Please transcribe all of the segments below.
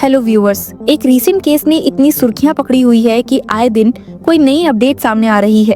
Hello viewers, एक recent case ने इतनी सुर्खियां पकड़ी हुई है कि आए दिन कोई नई अपडेट सामने आ रही है।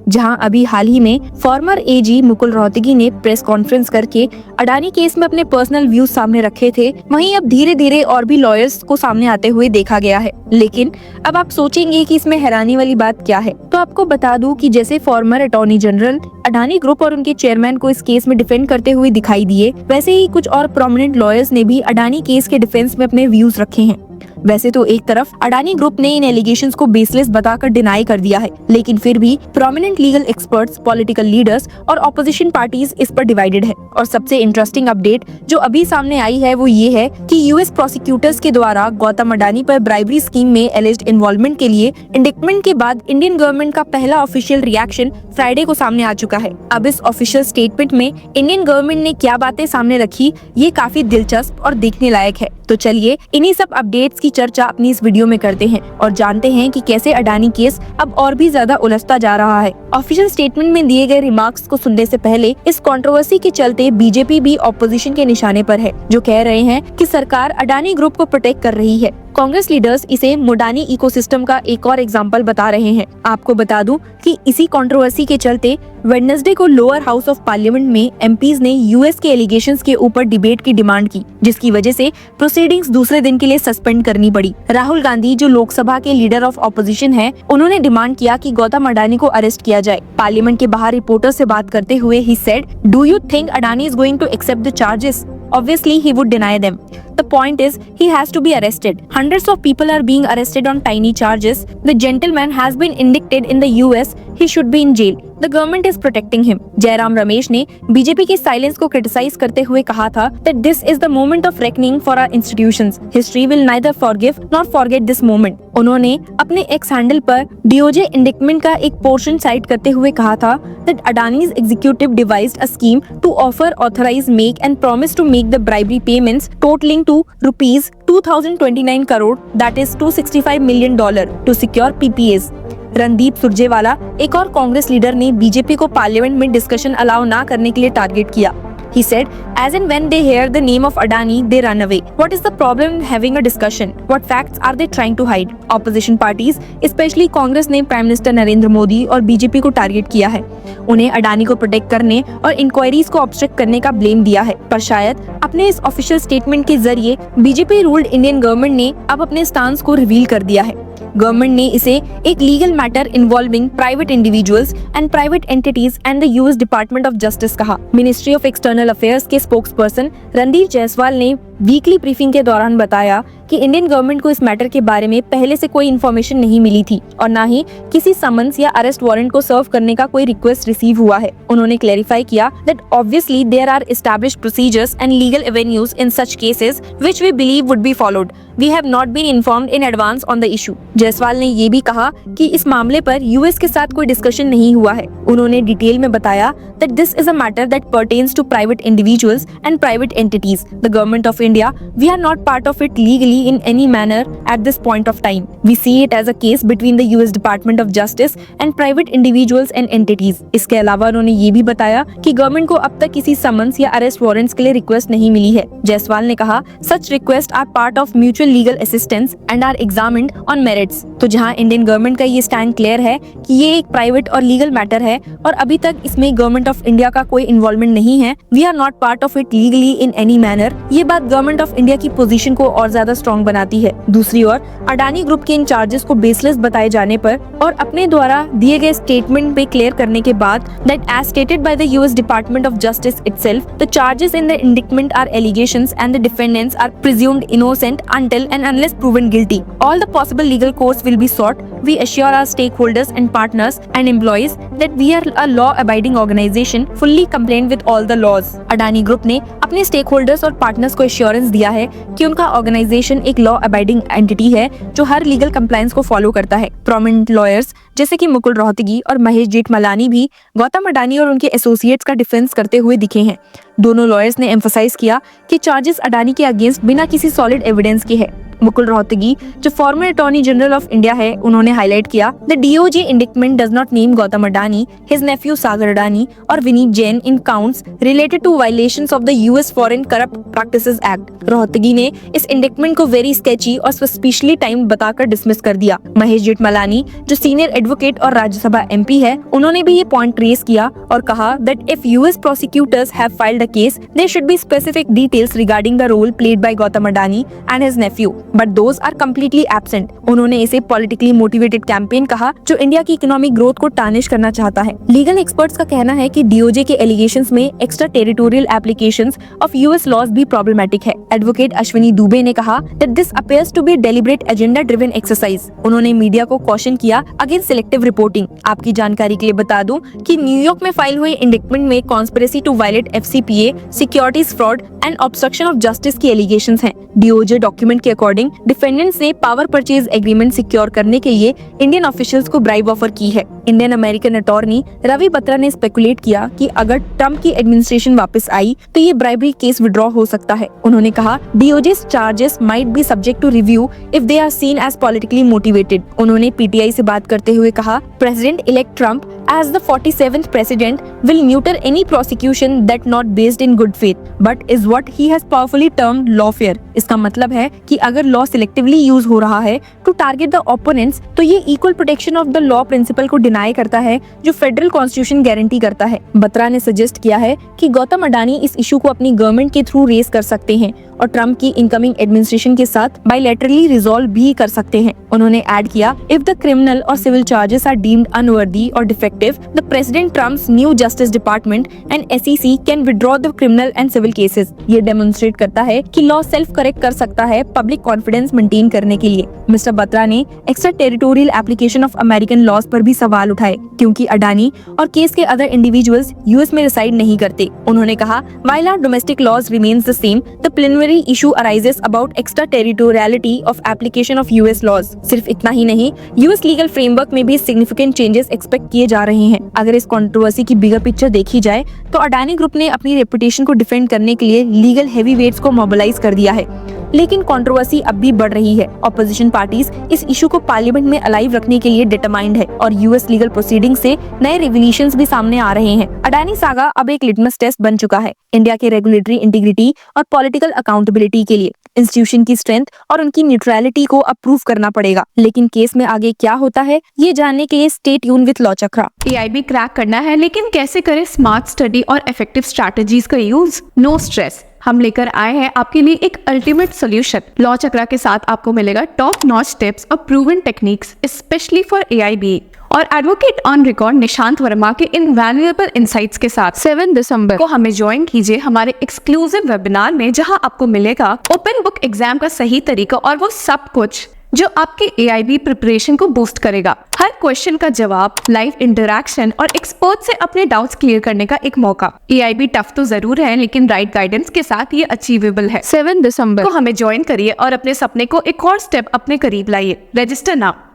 जहां अभी हाल ही में फॉर्मर एजी मुकुल रोहतगी ने प्रेस कॉन्फ्रेंस करके अडानी केस में अपने पर्सनल व्यूज सामने रखे थे, वहीं अब धीरे धीरे और भी लॉयर्स को सामने आते हुए देखा गया है। लेकिन अब आप सोचेंगे कि इसमें हैरानी वाली बात क्या है, तो आपको बता दूं कि जैसे farmer attorney general Adani group और उनके चेयरमैन को इस केस में डिफेंड करते हुए दिखाई दिए, वैसे ही कुछ और प्रोमिनेंट लॉयर्स ने भी अडानी केस के डिफेंस में अपने व्यूज रखे हैं। वैसे तो एक तरफ अडानी ग्रुप ने इन एलिगेशंस को बेसलेस बताकर डिनाई कर दिया है, लेकिन फिर भी prominent legal experts, political leaders और ऑपोजिशन पार्टीज इस पर डिवाइडेड है। और सबसे इंटरेस्टिंग अपडेट जो अभी सामने आई है वो ये है कि यूएस प्रोसिक्यूटर्स के द्वारा गौतम अडानी पर ब्राइबरी स्कीम में एलिज्ड इन्वॉल्वमेंट के लिए इंडिक्टमेंट के बाद इंडियन गवर्नमेंट का पहला ऑफिशियल रिएक्शन फ्राइडे को सामने आ चुका है। अब इस ऑफिशियल स्टेटमेंट में इंडियन गवर्नमेंट ने क्या बातें सामने रखी, ये काफी दिलचस्प और देखने लायक है। तो चलिए इन्हीं सब अपडेट्स की चर्चा अपनी इस वीडियो में करते हैं और जानते हैं कि कैसे अडानी केस अब और भी ज्यादा उलझता जा रहा है। ऑफिशियल स्टेटमेंट में दिए गए रिमार्क्स को सुनने से पहले इस कंट्रोवर्सी के चलते बीजेपी भी ऑपोजिशन के निशाने पर है, जो कह रहे हैं कि सरकार अडानी ग्रुप को प्रोटेक्ट कर रही है। कांग्रेस लीडर्स इसे मोडानी इकोसिस्टम का एक और एग्जाम्पल बता रहे हैं। आपको बता दूं कि इसी कंट्रोवर्सी के चलते वेडनेसडे को लोअर हाउस ऑफ पार्लियामेंट में एमपीज ने यूएस के एलिगेशंस के ऊपर डिबेट की डिमांड की, जिसकी वजह से प्रोसीडिंग्स दूसरे दिन के लिए सस्पेंड करनी पड़ी। राहुल गांधी, जो लोकसभा के लीडर ऑफ ऑपोजिशन हैं, उन्होंने डिमांड किया कि गौतम अडानी को अरेस्ट किया जाए। पार्लियामेंट के बाहर रिपोर्टर से बात करते हुए ही said, "do you think Adani is going to accept the charges? Obviously, he would deny them. The point is, he has to be arrested. Hundreds of people are being arrested on tiny charges. The gentleman has been indicted in the US. He should be in jail. The government is protecting him." Jairam Ramesh ने BJP की silence को criticise करते हुए कहा था that this is the moment of reckoning for our institutions. History will neither forgive nor forget this moment. उन्होंने अपने x handle पर डीओजे इंडिक्टमेंट का एक पोर्शन साइट करते हुए कहा था that Adani's executive devised a scheme to offer, authorize, make and promise to make the bribery payments totaling to rupees 2029 crore, that is $265 million, to secure PPAs. Randeep Surjewala, एक और Congress leader, ने BJP को parliament में discussion allow ना करने के लिए target किया। He said, "As and when they hear the name of Adani, they run away. What is the problem in having a discussion? What facts are they trying to hide?" Opposition parties, especially Congress, ने prime minister Narendra Modi और BJP को target किया है। उन्हें अडानी को protect करने और inquiries को ऑब्स्ट्रक्ट करने का ब्लेम दिया है। पर शायद अपने इस ऑफिशियल स्टेटमेंट के जरिए बीजेपी रूल्ड इंडियन गवर्नमेंट ने अब अपने स्टांस को रिवील कर दिया है। गवर्नमेंट ने इसे एक legal matter involving private individuals and private entities and the US department of justice कहा। मिनिस्ट्री ऑफ एक्सटर्नल अफेयर्स के स्पोक्सपर्सन रणदीप जायसवाल ने वीकली ब्रीफिंग के दौरान बताया कि इंडियन गवर्नमेंट को इस मैटर के बारे में पहले से कोई इन्फॉर्मेशन नहीं मिली थी और ना ही किसी समन्स या अरेस्ट वारंट को सर्व करने का कोई रिक्वेस्ट रिसीव हुआ है। उन्होंने क्लैरिफाई किया that obviously there are established procedures and legal avenues in such cases which we believe would be followed. We have not been informed in advance on the issue. Jaiswal ने ये भी कहा कि इस मामले पर यूएस के साथ कोई डिस्कशन नहीं हुआ है. उन्होंने डिटेल में बताया that this is a matter that pertains to private individuals and private entities. The government of India, we are not part of it legally in any manner at this point of time. We see it as a case between the US Department of Justice and private individuals and entities. इसके अलावा उन्होंने ये भी बताया कि government को अब तक किसी समन्स या अरेस्ट वारंट्स के लिए रिक्वेस्ट नहीं मिली है. जायसवाल ने कहा, such requests are part of mutual legal assistance and are examined on merits. तो जहां इंडियन गवर्नमेंट का ये स्टैंड क्लियर है कि ये एक प्राइवेट और लीगल मैटर है और अभी तक इसमें गवर्नमेंट ऑफ इंडिया का कोई इन्वॉल्वमेंट नहीं है, we are not part of it legally in any manner, ये बात गवर्नमेंट ऑफ इंडिया की पोजीशन को और ज्यादा स्ट्रॉन्ग बनाती है. दूसरी ओर अडानी ग्रुप के इन चार्जेस को बेसलेस बताए जाने पर और अपने द्वारा दिए गए स्टेटमेंट पे क्लियर करने के बाद that as stated by the US department of justice itself, the charges in the indictment are allegations and the defendants are presumed innocent until and unless proven guilty. All the possible legal course will be sought. We assure our stakeholders and partners and employees that we are a law-abiding organization fully compliant with all the laws. Adani group ने अपने stakeholders और partners को assurance दिया है कि उनका organisation एक law abiding entity है जो हर लीगल कंप्लायंस को फॉलो करता है. प्रोमिनेंट लॉयर्स जैसे कि मुकुल रोहतगी और महेश जेठमलानी भी गौतम अडानी और उनके एसोसिएट्स का डिफेंस करते हुए दिखे हैं. दोनों लॉयर्स ने एम्फसाइज किया कि चार्जेस अडानी के अगेंस्ट बिना किसी सॉलिड एविडेंस के है. मुकुल रोहतगी जो former attorney general of India है, उन्होंने हाईलाइट किया, the DOJ indictment does not name Gautam Adani, his nephew Sagar Adani और Vineet Jain in counts related to violations of the US foreign corrupt practices act. Rohatgi ने इस इंडिक्टमेंट को वेरी स्केची और सस्पिशियसली टाइम बताकर dismiss कर दिया। महेश जेठमलानी जो सीनियर एडवोकेट और राज्यसभा एमपी है, उन्होंने भी ये पॉइंट रेज किया और कहा that if US prosecutors have filed a case, there should be specific details regarding the role played by Gautam Adani and his nephew, but those are completely absent. उन्होंने इसे पॉलिटिकली मोटिवेटेड कैंपेन कहा जो India की economic growth को tarnish करना चाहता है। Legal experts का कहना है कि डीओजे के एलिगेशंस में extra territorial applications of US laws भी प्रॉब्लमैटिक है। एडवोकेट अश्विनी दुबे ने कहा that this appears to be deliberate agenda driven exercise. उन्होंने मीडिया को कॉशन किया अगेंस्ट सिलेक्टिव रिपोर्टिंग। आपकी जानकारी के लिए बता दूं कि न्यूयॉर्क में फाइल हुए इंडिक्टमेंट में conspiracy to violate FCPA, securities fraud and obstruction of justice की एलिगेशंस हैं। डीओजे डॉक्यूमेंट के अकॉर्डिंग डिफेंडेंट्स ने पावर परचेज एग्रीमेंट सिक्योर करने के लिए इंडियन ऑफिशियल्स को ब्राइब ऑफर की है। Indian American attorney Ravi Batra ने स्पेकुलेट किया कि अगर ट्रम्प की एडमिनिस्ट्रेशन वापस आई तो ये ब्राइबरी केस विड्रॉ हो सकता है। उन्होंने कहा DOJ's charges might be subject to review if they are seen as politically motivated. उन्होंने पीटीआई से बात करते हुए कहा president elect Trump as the 47th president will neuter any prosecution that not based in good faith but is what he has powerfully termed lawfare। इसका मतलब है कि अगर लॉ सिलेक्टिवली यूज हो रहा है टू टारगेट द ओपोनेंट्स तो ये equal protection of the law principal को डिनाई करता है जो फेडरल कॉन्स्टिट्यूशन गारंटी करता है। बत्रा ने सजेस्ट किया है कि गौतम अडानी इस इशू को अपनी गवर्नमेंट के थ्रू रेज कर सकते हैं और ट्रम्प की इनकमिंग एडमिनिस्ट्रेशन के साथ बायलैटरली रिजॉल्व भी कर सकते हैं। उन्होंने ऐड किया इफ द क्रिमिनल और civil charges are deemed unworthy और defective, the president Trump's new justice department and SEC can withdraw the criminal and civil cases. ये डेमोन्स्ट्रेट करता है कि लॉ सेल्फ करेक्ट कर सकता है पब्लिक कॉन्फिडेंस मेंटेन करने के लिए। मिस्टर बत्रा ने extra territorial application of American laws पर भी सवाल उठाए क्योंकि अडानी और केस के अदर इंडिविजुअल्स यूएस में रिसाइड नहीं करते। उन्होंने कहा while our domestic laws remains the same, the plenary issue arises about extra territoriality of application of US laws. सिर्फ इतना ही नहीं, यूएस लीगल फ्रेमवर्क में भी सिग्निफिकेंट चेंजेस एक्सपेक्ट किए जा रहे हैं। अगर इस कंट्रोवर्सी की बिगर पिक्चर देखी जाए तो अडानी ग्रुप ने अपनी रेपुटेशन को डिफेंड करने के लिए लीगल हेवीवेट्स को मोबिलाइज कर दिया है, लेकिन कंट्रोवर्सी अब भी बढ़ रही है। ऑपोजिशन पार्टीज इस इशू को पार्लियामेंट में अलाइव रखने के लिए डिटरमाइंड है और यूएस लीगल प्रोसीडिंग से नए रिवोल्यूशंस भी सामने आ रहे हैं। अडानी सागा अब एक लिटमस टेस्ट बन चुका है इंडिया के रेगुलेटरी इंटीग्रिटी और पॉलिटिकल अकाउंटेबिलिटी के लिए। इंस्टीट्यूशन की स्ट्रेंथ और उनकी न्यूट्रलिटी को अप्रूव करना पड़ेगा, लेकिन केस में आगे क्या होता है ये जानने के लिए stay tune with law chakra. AIB crack करना है, लेकिन कैसे करें स्मार्ट स्टडी और इफेक्टिव स्ट्रैटेजीज का यूज? नो स्ट्रेस, हम लेकर आए हैं आपके लिए एक अल्टीमेट सॉल्यूशन। लॉ चक्रा के साथ आपको मिलेगा टॉप नॉच टिप्स और proven techniques specially for AIB और advocate on record Nishant Verma के इनवैल्यूएबल इनसाइट्स के साथ 7 दिसंबर को हमें ज्वाइन कीजिए हमारे एक्सक्लूसिव वेबिनार में, जहां आपको मिलेगा ओपन बुक एग्जाम का सही तरीका और वो सब कुछ जो आपके एआईबी प्रिपरेशन को बूस्ट करेगा। हर क्वेश्चन का जवाब, लाइव इंटरैक्शन और एक्सपर्ट से अपने डाउट्स क्लियर करने का एक मौका। एआईबी टफ तो जरूर है, लेकिन राइट गाइडेंस के साथ ये अचीवेबल है। 7 दिसंबर को हमें ज्वाइन करिए और अपने सपने को एक और स्टेप अपने करीब लाइए। Register now.